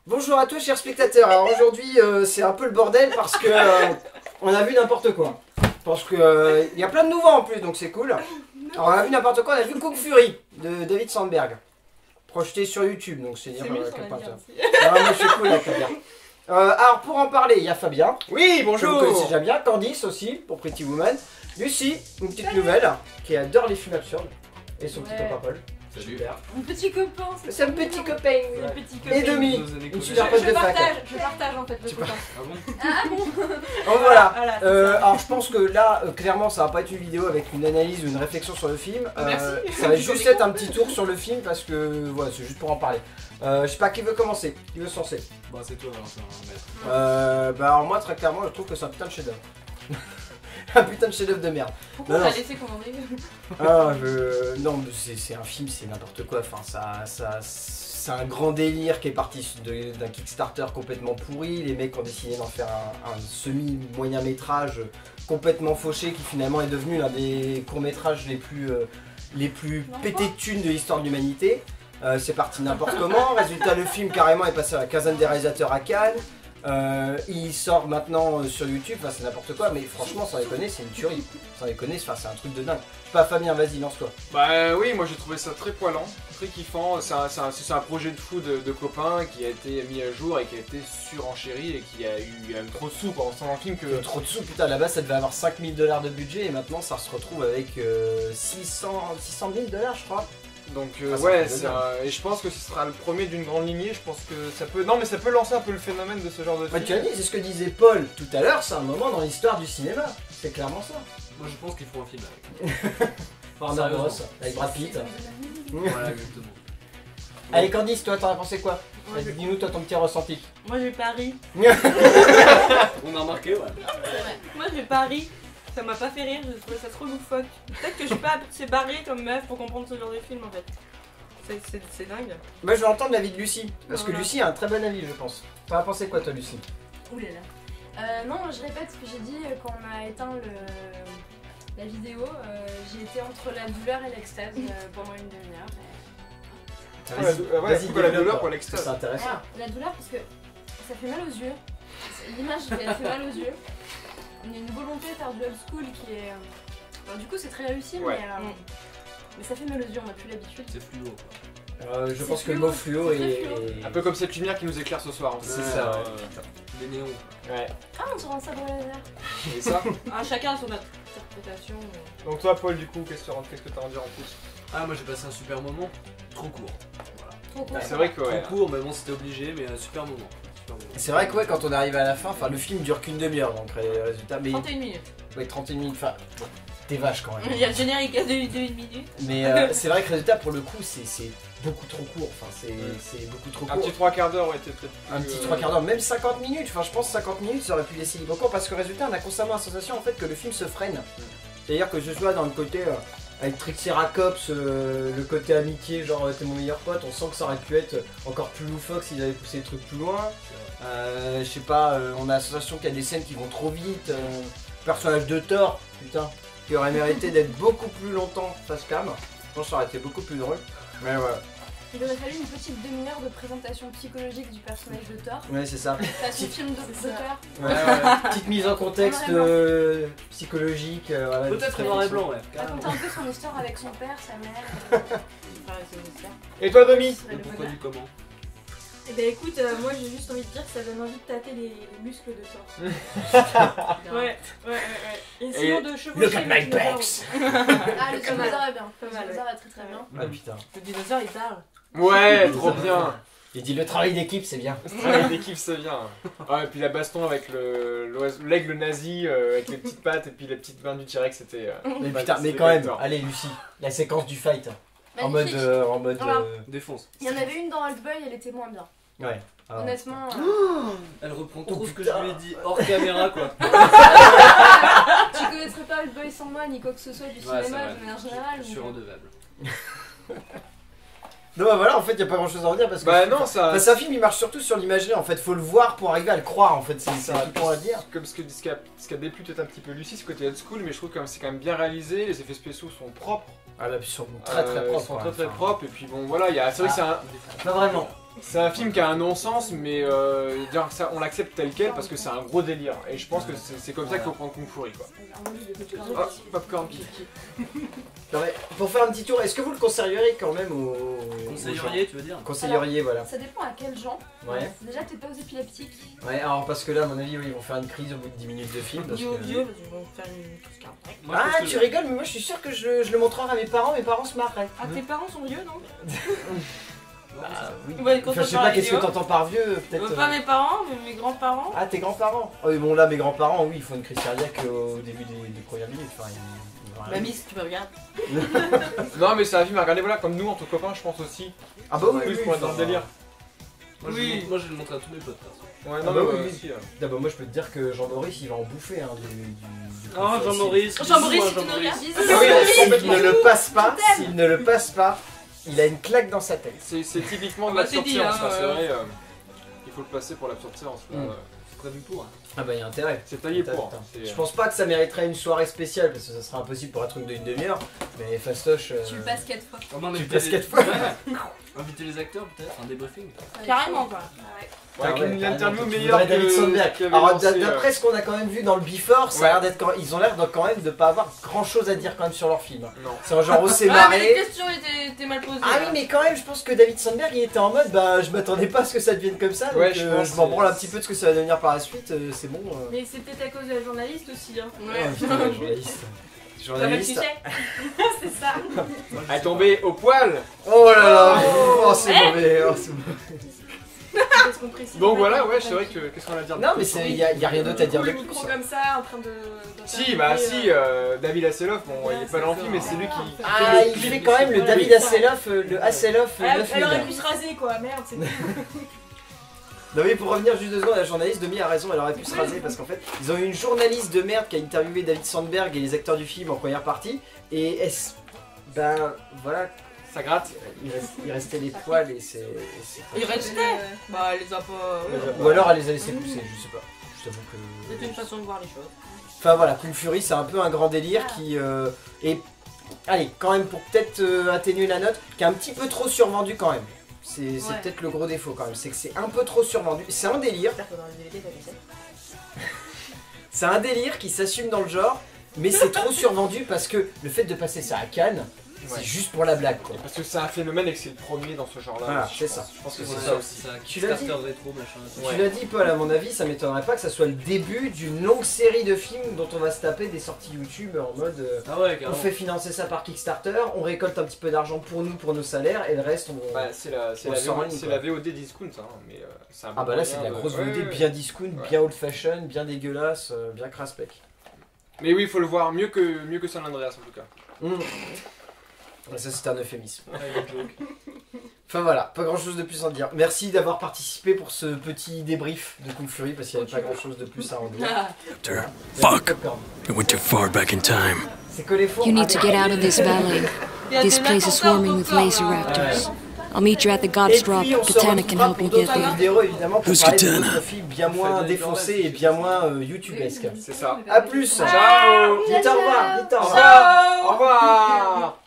Bonjour à tous chers spectateurs, alors aujourd'hui c'est un peu le bordel parce que on a vu n'importe quoi. Parce que il y a plein de nouveaux en plus donc c'est cool. Alors on a vu n'importe quoi, on a vu Kung Fury de David Sandberg. Projeté sur YouTube donc c'est dire quel point ça. Non mais c'est cool la Fabien. Alors pour en parler il y a Fabien. Oui bonjour. Que vous connaissez déjà bien, Candice aussi pour Pretty Woman. Lucie, une petite nouvelle qui adore les films absurdes. Et son petit copain Paul. Super. Mon petit copain, C'est un petit copain. c'est le petit copain. Et Demi, une super pote Je de fac. partage en fait le copain. Ah bon? Ah bon? Donc voilà. Voilà, c'est ça. Alors je pense que là, clairement, ça va pas être une vidéo avec une analyse ou une réflexion sur le film. Merci. Ça va juste être un petit tour sur le film parce que voilà, c'est juste pour en parler. Je sais pas qui veut commencer. Qui veut se lancer? Bah c'est toi Valentin, Bah alors moi très clairement, je trouve que c'est un putain de chef-d'œuvre. Un putain de chef-d'œuvre de merde. Pourquoi Non, t'as non. laissé commander? Non, mais c'est un film, c'est n'importe quoi. Enfin, c'est un grand délire qui est parti d'un Kickstarter complètement pourri. Les mecs ont décidé d'en faire un semi-moyen métrage complètement fauché qui finalement est devenu l'un des courts-métrages les plus pétés de thunes de l'histoire de l'humanité. C'est parti n'importe comment. Résultat, le film carrément est passé à la quinzaine des réalisateurs à Cannes. Il sort maintenant sur YouTube, enfin, c'est n'importe quoi, mais franchement, sans déconner, c'est une tuerie. Sans déconner, enfin, c'est un truc de dingue. Je sais pas, Fabien, vas-y, lance-toi. Bah oui, moi j'ai trouvé ça très poilant, très kiffant. C'est un projet de fou de copains qui a été mis à jour et qui a été surenchéri et qui a eu trop de sous pendant ce temps dans le film que... Trop de sous, putain, là-bas ça devait avoir 5 000 $ de budget et maintenant ça se retrouve avec 600 000 $, je crois. Donc ouais, et je pense que ce sera le premier d'une grande lignée. Je pense que ça peut... Non mais ça peut lancer un peu le phénomène de ce genre de film. Bah, tu as dit, c'est ce que disait Paul tout à l'heure, c'est un moment dans l'histoire du cinéma. C'est clairement ça. Moi je pense qu'il faut un film avec. Warner Bros, avec Brad Pitt. Voilà, exactement. Allez Candice, toi t'en as pensé quoi? Moi, Vas-y, dis-nous toi ton petit ressenti. Moi j'ai Paris. On a remarqué, ouais. Moi j'ai Paris. Ça m'a pas fait rire, j'ai trouvé ça trop loufoque. Peut-être que je suis pas assez barrée comme meuf pour comprendre ce genre de film en fait. C'est dingue. Moi je vais entendre l'avis de Lucie, parce que Voilà. Lucie a un très bon avis je pense. T'en as pensé quoi toi Lucie? Ouh là là. Non, je répète ce que j'ai dit quand on a éteint la vidéo. J'ai été entre la douleur et l'extase pendant une demi-heure. Ouais, pourquoi la douleur pour l'extase? C'est intéressant. Alors, la douleur parce que ça fait mal aux yeux. L'image elle fait mal aux yeux. On a une volonté de faire du old school qui est... Enfin, du coup c'est très réussi Ouais. mais ça fait mal aux yeux, on n'a plus l'habitude. C'est fluo. Je C'est pense que le fluo, mot fluo c'est très est... fluo. Un peu comme cette lumière qui nous éclaire ce soir. C'est ça, ouais. Les néons. Ouais. Ah, on se rend sabre laser. Et ça. Ah, chacun a son interprétation. Donc toi Paul du coup, qu'est-ce que t'as à en dire en plus? Ah moi j'ai passé un super moment. Trop court. Voilà. Trop cool. C'est vrai que ouais. Trop court mais bon c'était obligé mais un super moment. Super moment. C'est vrai que ouais, quand on arrive à la fin, enfin le film dure qu'une demi-heure donc résultat, mais 31 minutes. ouais, 31 minutes, enfin bon, t'es vache quand même. Il y a le générique de 1 minute. Mais c'est vrai que résultat pour le coup c'est beaucoup trop court, enfin c'est beaucoup trop Un court. petit 3/4 d'heure aurait été peut-être Un plus, petit 3/4 d'heure, même 50 minutes, enfin je pense 50 minutes ça aurait pu laisser libre cours parce que résultat on a constamment la sensation en fait que le film se freine. C'est-à-dire que ce soit dans le côté avec Triceratops, le côté amitié, genre t'es mon meilleur pote, on sent que ça aurait pu être encore plus loufoque s'ils avaient poussé les trucs plus loin. Je sais pas, on a la sensation qu'il y a des scènes qui vont trop vite. Le personnage de Thor, putain, qui aurait mérité d'être beaucoup plus longtemps face cam. Je pense que ça aurait été beaucoup plus drôle. Mais voilà. Il aurait fallu une petite demi-heure de présentation psychologique du personnage de Thor. Ouais, c'est ça. Façon film de C'est ça. Thor. Ouais. Petite mise en contexte psychologique. Voilà, Peut-être petite noir et réflexion. blanc ouais. Carrément. Raconter un peu son histoire avec son père, sa mère. Enfin, c'est une histoire. Et toi Domi? Ce serait Le le pourquoi bonheur. du comment. Eh ben écoute, moi j'ai juste envie de dire que ça donne envie de tâter les muscles de Thor. Ouais. Et sinon de chevaucher Look at my le dinosaure. pecs. Ah, le Pas mal. dinosaure est bien. Pas Le mal, dinosaure est très très bien. Ah putain. Le dinosaure il parle. Ouais, trop bien. Il dit le travail d'équipe c'est bien. Ce travail d'équipe c'est bien. Ouais, et puis la baston avec l'aigle nazi avec les petites pattes et puis les petites mains du T-Rex c'était... Mais bah, putain, mais c'était quand même, Thor. allez Lucie, la séquence du fight. En mode. Magnifique. Alors, Défonce. il y en avait une dans Oldboy, elle était moins bien. Ouais. Ah. Honnêtement. Elle reprend Oh, trop ce que putain. je lui ai dit hors caméra quoi. Tu connaîtrais pas Oldboy sans moi, ni quoi que ce soit du Ouais, c'est cinéma vrai. de manière générale. Je suis redevable. Non, bah voilà, en fait, y a pas grand chose à en dire parce que. Bah non, ça... Enfin, c'est un film, il marche surtout sur l'imaginaire en fait, faut le voir pour arriver à le croire en fait, c'est Ça, tout pour à dire. Comme ce qui a déplu peut-être un petit peu Lucie, ce côté old school, mais je trouve que c'est quand même bien réalisé, les effets spéciaux sont propres. Ah là, ils sont très très propres. Ils sont hein, très très enfin. propres, et puis bon voilà, c'est vrai que c'est un... Pas vraiment. C'est un film qui a un non-sens, mais dire que ça, on l'accepte tel quel parce que c'est un gros délire. Et je pense que c'est comme ça qu'il faut prendre Kung Fury, quoi. Ah, popcorn kiki. Non, mais pour faire un petit tour, est-ce que vous le conseilleriez quand même aux Conseilleriez, tu veux dire? conseilleriez, voilà. Ça dépend à quels gens. Ouais. Déjà, t'es pas aux épileptiques. Ouais, alors parce que là, à mon avis, oui, ils vont faire une crise au bout de 10 minutes de film. Parce Vieux, que... vieux, parce qu'ils vont faire une crise cardiaque. Moi, je pense Ah, que tu rigoles, mais moi je suis sûr que je le montrerai à mes parents se marreraient. Ah, tes parents sont vieux, non? Bah oui. Ouais, quand Enfin, on je sais parle pas, qu'est-ce que vidéo. t'entends par vieux, peut-être. Pas mes parents, mais mes grands-parents. Ah, tes grands-parents. Oh, oui, bon, là, mes grands-parents, oui, ils font une crise cardiaque au début des premières minutes. Enfin, ils vont Mamie, si tu me regardes. Non, mais c'est un film à regarder, voilà, comme nous, entre copains, je pense aussi. Ah, bah oui, Plus oui, pour être dans le enfin, délire. Oui. Moi, je vais le montrer à tous mes potes. perso. Ouais, Ah non, bah mais oui, ouais, oui. aussi, Ah, bah, moi, je peux te dire que Jean-Maurice, il va en bouffer hein, du Oh, Jean-Maurice. Jean-Maurice, bisous, si tu nous Jean-Maurice. regardes. Ah oui, s'il ne le passe pas, s'il ne le passe pas, il a une claque dans sa tête. C'est typiquement de Bah, c'est l'absurde dit, séance, hein, là, c'est vrai. Il faut le passer pour l'absurde séance. Là, Mm. C'est prévu pour. Ah bah il y a intérêt. C'est taillé Putain, pour. putain. C'est- Je pense pas que ça mériterait une soirée spéciale parce que ça serait impossible pour un truc d'une demi-heure. Mais Fastoche. Tu le passes 4 fois. Oh, non, Tu inviter passes les- 4 fois. Ouais. Inviter les acteurs, peut-être, un débriefing. Carrément, quoi. Ouais. Ouais, avec une carrément. interview Tu meilleure voudrais David que Sandberg. qu'avait Alors lancé, d'après ce qu'on a quand même vu dans le Before, ça a Ouais. l'air d'être ils ont l'air de quand même de pas avoir grand chose à dire quand même sur leur film. Non. C'est un genre on s'est Ah, mais les marré. questions étaient mal posées. Ah oui, là. mais quand même, je pense que David Sandberg il était en mode bah je m'attendais pas à ce que ça devienne comme ça. Donc Ouais, je pense je m'en que branle un petit peu de ce que ça va devenir par la suite. C'est bon. Mais c'est peut-être à cause de la journaliste aussi. Hein. Oh, putain, la journaliste. Comme Journaliste. c'est ça. Elle est tombée au poil. Oh là là. Oh. Oh c'est mauvais. Oh, c'est mauvais. Parce qu'on précise Donc pas voilà, qu'on ouais, comprenne c'est vrai qui. que qu'est-ce qu'on a à dire de Non plus mais sur- il y a rien d'autre à dire de Le plus. micro hein. comme ça, en train de. Si, bah si, David Hasselhoff, bon, il est pas dans le film, mais c'est lui qui. Ah, il fait quand même le David Hasselhoff, le Hasselhoff Elle 9000. aurait pu se raser quoi, merde, c'est Non mais pour revenir juste 2 secondes, la journaliste Demi a raison, elle aurait pu se raser parce qu'en fait ils ont eu une journaliste de merde qui a interviewé David Sandberg et les acteurs du film en première partie et ben voilà, Ça gratte. il restait les poils et c'est... Il restait. Bah, elle les a pas. Ou alors elle les a laissés pousser, je sais pas. Je t'avoue que... C'est une façon de voir les choses. Enfin voilà, Kung Fury c'est un peu un grand délire qui est... Allez, quand même pour peut-être atténuer la note, qui est un petit peu trop survendu quand même. C'est Ouais. peut-être le gros défaut quand même, c'est que c'est un peu trop survendu. C'est un délire, J'espère que dans les DVD, t'as vu ça. c'est un délire qui s'assume dans le genre, mais c'est trop survendu parce que le fait de passer ça à Cannes, Ouais. c'est juste pour la blague quoi. Parce que c'est un phénomène et que c'est le premier dans ce genre-là. Voilà, aussi, c'est je pense. ça. Je pense que Ouais, c'est ça aussi. Ça, Tu l'as dit. Kickstarter rétro, machin. Tu l'as dit Paul, à mon avis, ça m'étonnerait pas que ça soit le début d'une longue série de films dont on va se taper des sorties YouTube en mode Ah ouais, on carrément. fait financer ça par Kickstarter, on récolte un petit peu d'argent pour nous, pour nos salaires et le reste on... Bah, c'est la, On sort en ligne, c'est quoi. la VOD discount, hein, mais c'est un Ah bon bah là c'est de moyen la grosse ouais, VOD ouais, ouais. bien discount, Ouais. bien old fashion, bien dégueulasse, bien craspec. Mais oui, il faut le voir mieux que San Andreas en tout cas. Et ça c'est un euphémisme. Private joke. Enfin voilà, pas grand chose de plus à en dire. Merci d'avoir participé pour ce petit débrief de Kung Fury parce qu'il n'y avait pas grand chose de plus à en dire. Fuck. I went too far back in time. C'est que les fonds. You need to get out of this valley. This place is swarming with laser raptors. I'll meet you at the Et God's Drop. puis on se Katana can retrouvera help pour you get d'autres there. vidéos évidemment pour Who's parler de Katana? d'autres films bien moins défoncés et bien moins youtubesques. C'est ça. A plus. Ciao. Dites au revoir, dites au revoir. Ciao. Au revoir.